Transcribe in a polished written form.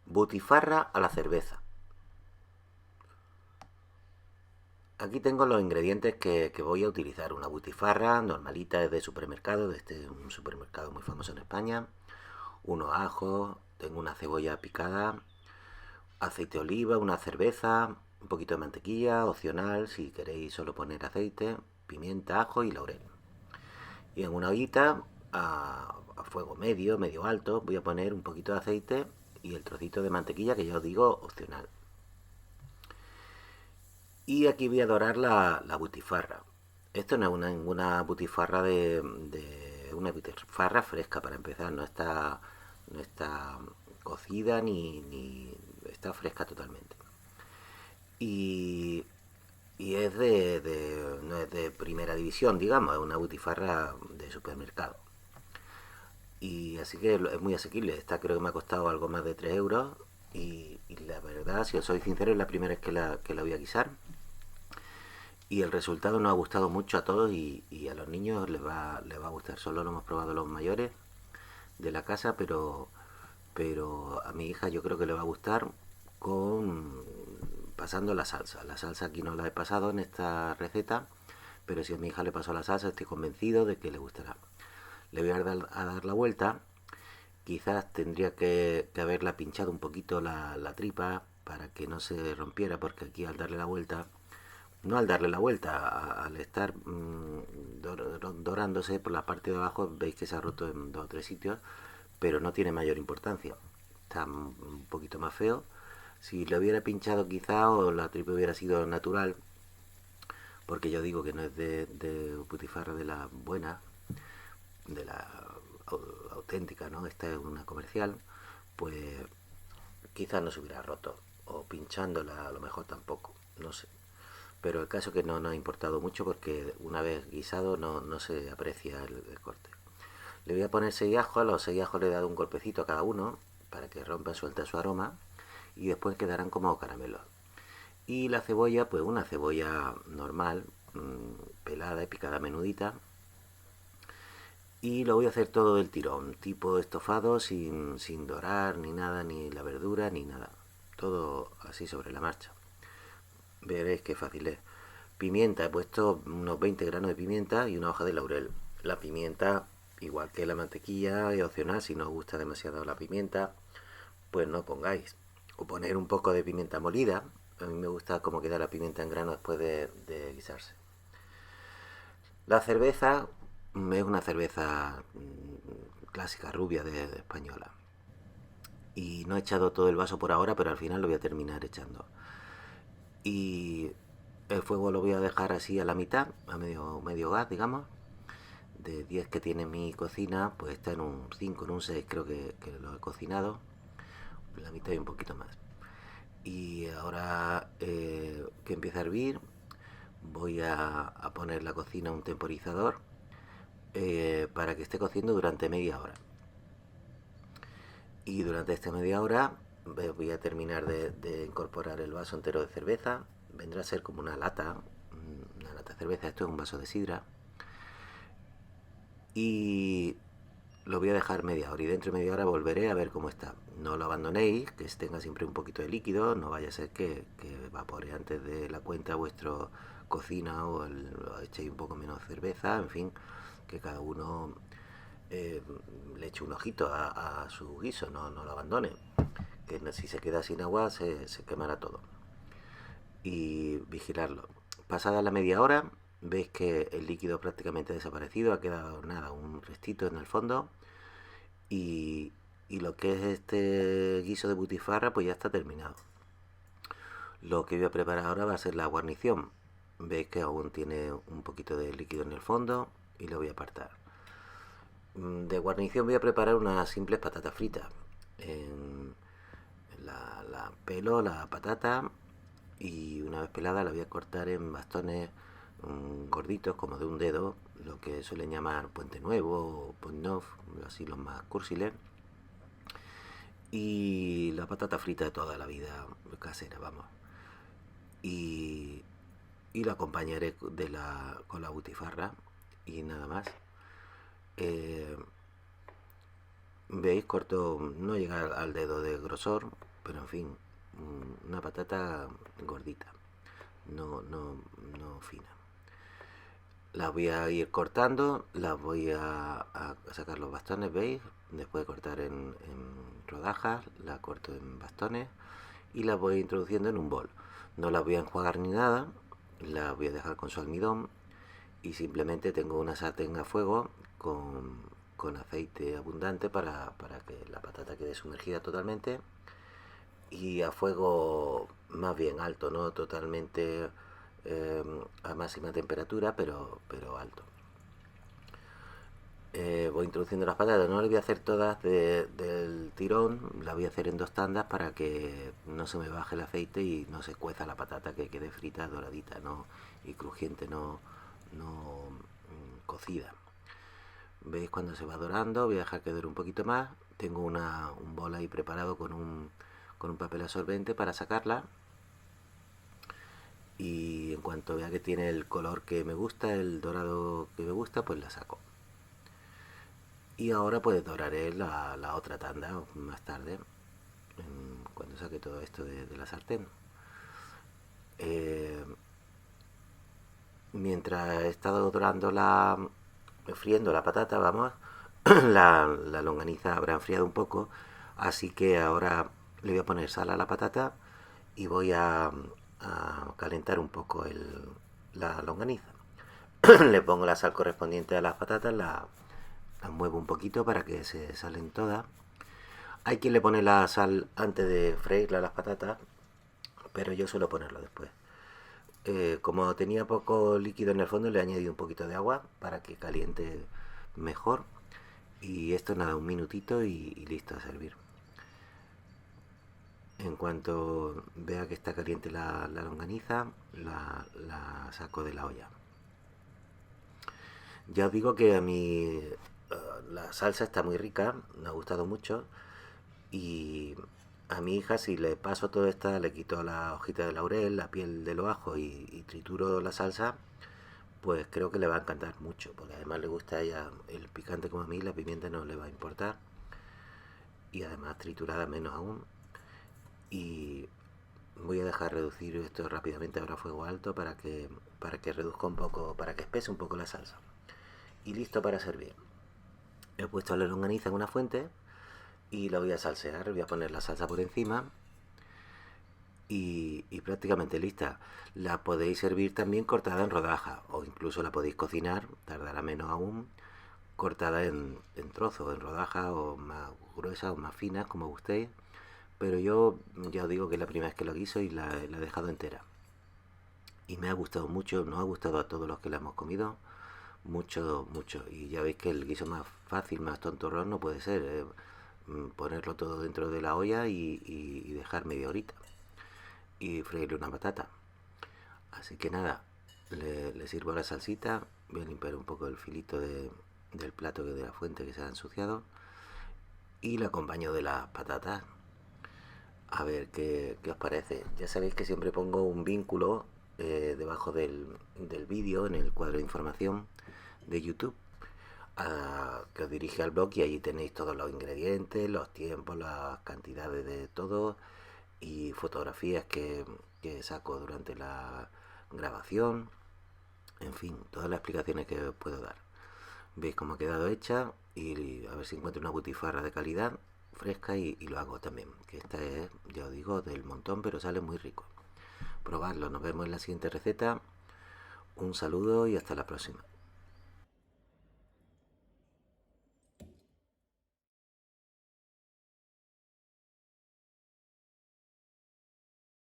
Butifarra a la cerveza. Aquí tengo los ingredientes que voy a utilizar. Una butifarra normalita es de supermercado, de un supermercado muy famoso en España. Unos ajos, tengo una cebolla picada, aceite de oliva, una cerveza, un poquito de mantequilla, opcional si queréis solo poner aceite, pimienta, ajo y laurel. Y en una ollita a fuego medio, medio alto, voy a poner un poquito de aceite y el trocito de mantequilla que ya os digo opcional. Y aquí voy a dorar la butifarra. Esto no es ninguna butifarra de una butifarra fresca para empezar, no está cocida ni está fresca totalmente. Y, y es no es de primera división, digamos, es una butifarra de supermercado. Y así que es muy asequible. Esta creo que me ha costado algo más de 3 euros. Y la verdad, si os soy sincero, es la primera vez que la voy a guisar. Y el resultado nos ha gustado mucho a todos y a los niños les va a gustar. Solo lo hemos probado los mayores de la casa, pero a mi hija yo creo que le va a gustar con pasando la salsa. La salsa aquí no la he pasado en esta receta, pero si a mi hija le pasó la salsa estoy convencido de que le gustará. Le voy a dar la vuelta. Quizás tendría que haberla pinchado un poquito la tripa para que no se rompiera, porque aquí al darle la vuelta, no al darle la vuelta, al estar dorándose por la parte de abajo, veis que se ha roto en dos o tres sitios, pero no tiene mayor importancia. Está un poquito más feo. Si lo hubiera pinchado quizá o la tripa hubiera sido natural, porque yo digo que no es de putifarra de la buena, de la auténtica, ¿no? Esta es una comercial, pues quizás no se hubiera roto. O pinchándola a lo mejor tampoco, no sé. Pero el caso es que no nos ha importado mucho porque una vez guisado no se aprecia el corte. Le voy a poner 6 ajos, a los 6 ajos le he dado un golpecito a cada uno para que rompa suelta su aroma y después quedarán como caramelos. Y la cebolla, pues una cebolla normal, pelada y picada menudita. Y lo voy a hacer todo del tirón, tipo estofado, sin dorar ni nada, ni la verdura ni nada. Todo así sobre la marcha. Veréis qué fácil es. Pimienta, he puesto unos 20 granos de pimienta y una hoja de laurel. La pimienta, igual que la mantequilla, es opcional. Si no os gusta demasiado la pimienta, pues no pongáis. O poner un poco de pimienta molida. A mí me gusta cómo queda la pimienta en grano después de guisarse. La cerveza es una cerveza clásica, rubia de española. Y no he echado todo el vaso por ahora, pero al final lo voy a terminar echando. Y el fuego lo voy a dejar así a la mitad, a medio gas, digamos. De 10 que tiene mi cocina, pues está en un 5, en un 6 creo que lo he cocinado. La mitad y un poquito más. Y ahora que empieza a hervir, voy a poner la cocina a un temporizador para que esté cociendo durante media hora. Y durante esta media hora voy a terminar de incorporar el vaso entero de cerveza. Vendrá a ser como una lata de cerveza. Esto es un vaso de sidra. Y lo voy a dejar media hora y dentro de media hora volveré a ver cómo está. No lo abandonéis, que tenga siempre un poquito de líquido, no vaya a ser que evapore antes de la cuenta vuestro cocina o echéis un poco menos cerveza, en fin, que cada uno le eche un ojito a su guiso, no lo abandone, que si se queda sin agua se quemará todo. Y vigilarlo. Pasada la media hora, veis que el líquido prácticamente ha desaparecido, ha quedado nada, un restito en el fondo y, y lo que es este guiso de butifarra pues ya está terminado. Lo que voy a preparar ahora va a ser la guarnición. Veis que aún tiene un poquito de líquido en el fondo y lo voy a apartar. De guarnición voy a preparar unas simples patatas fritas. En la pelo la patata y una vez pelada la voy a cortar en bastones gorditos como de un dedo, lo que suelen llamar puente nuevo o point neuf, así los más cursiles. Y la patata frita de toda la vida, casera, vamos. Y, y la acompañaré con la butifarra y nada más. Eh, Veis, corto, no llega al dedo de grosor, pero en fin, una patata gordita, no fina. Las voy a ir cortando, las voy a sacar los bastones, ¿veis? Después de cortar en rodajas, las corto en bastones y las voy introduciendo en un bol. No las voy a enjuagar ni nada, las voy a dejar con su almidón y simplemente tengo una sartén a fuego con aceite abundante para que la patata quede sumergida totalmente y a fuego más bien alto, no totalmente a máxima temperatura, pero alto. Voy introduciendo las patatas, no las voy a hacer todas del tirón, las voy a hacer en 2 tandas para que no se me baje el aceite y no se cueza la patata, que quede frita, doradita, ¿no? Y crujiente, no cocida. ¿Veis cuando se va dorando? Voy a dejar que dore un poquito más. Tengo un bol ahí preparado con un papel absorbente para sacarla. Y en cuanto vea que tiene el color que me gusta, el dorado que me gusta, pues la saco. Y ahora pues doraré la otra tanda más tarde, cuando saque todo esto de la sartén. Mientras he estado dorando friendo la patata, vamos, la longaniza habrá enfriado un poco, así que ahora le voy a poner sal a la patata y voy a calentar un poco la longaniza. Le pongo la sal correspondiente a las patatas, las muevo un poquito para que se salen todas. Hay quien le pone la sal antes de freírla las patatas, pero yo suelo ponerlo después. Como tenía poco líquido en el fondo, le he añadido un poquito de agua para que caliente mejor. Y esto nada, un minutito y listo a servir. En cuanto vea que está caliente la longaniza, la saco de la olla. Ya os digo que a mí la salsa está muy rica, me ha gustado mucho. Y a mi hija, si le paso todo esta, le quito la hojita de laurel, la piel de los ajos y trituro la salsa, pues creo que le va a encantar mucho, porque además le gusta a ella el picante como a mí, la pimienta no le va a importar, y además triturada menos aún. Y voy a dejar reducir esto rápidamente ahora a fuego alto para que reduzca un poco, para que espese un poco la salsa. Y listo para servir. He puesto la longaniza en una fuente y la voy a salsear, voy a poner la salsa por encima y prácticamente lista. La podéis servir también cortada en rodajas o incluso la podéis cocinar, tardará menos aún, cortada en trozos, en rodajas o más gruesas o más finas como gustéis, pero yo ya os digo que es la primera vez que lo guiso y la he dejado entera y me ha gustado mucho, nos ha gustado a todos los que la hemos comido mucho, y ya veis que el guiso más fácil, más tontorrón no puede ser, ponerlo todo dentro de la olla y dejar media horita y freírle una patata. Así que nada, le sirvo la salsita, voy a limpiar un poco el filito del plato de la fuente que se ha ensuciado y la acompaño de las patatas. A ver qué os parece. Ya sabéis que siempre pongo un vínculo debajo del vídeo en el cuadro de información de YouTube que os dirige al blog y allí tenéis todos los ingredientes, los tiempos, las cantidades de todo y fotografías que saco durante la grabación, en fin, todas las explicaciones que os puedo dar. Veis cómo ha quedado hecha y a ver si encuentro una butifarra de calidad fresca y lo hago también, que esta es, ya os digo, del montón, pero sale muy rico. Probadlo, nos vemos en la siguiente receta. Un saludo y hasta la próxima.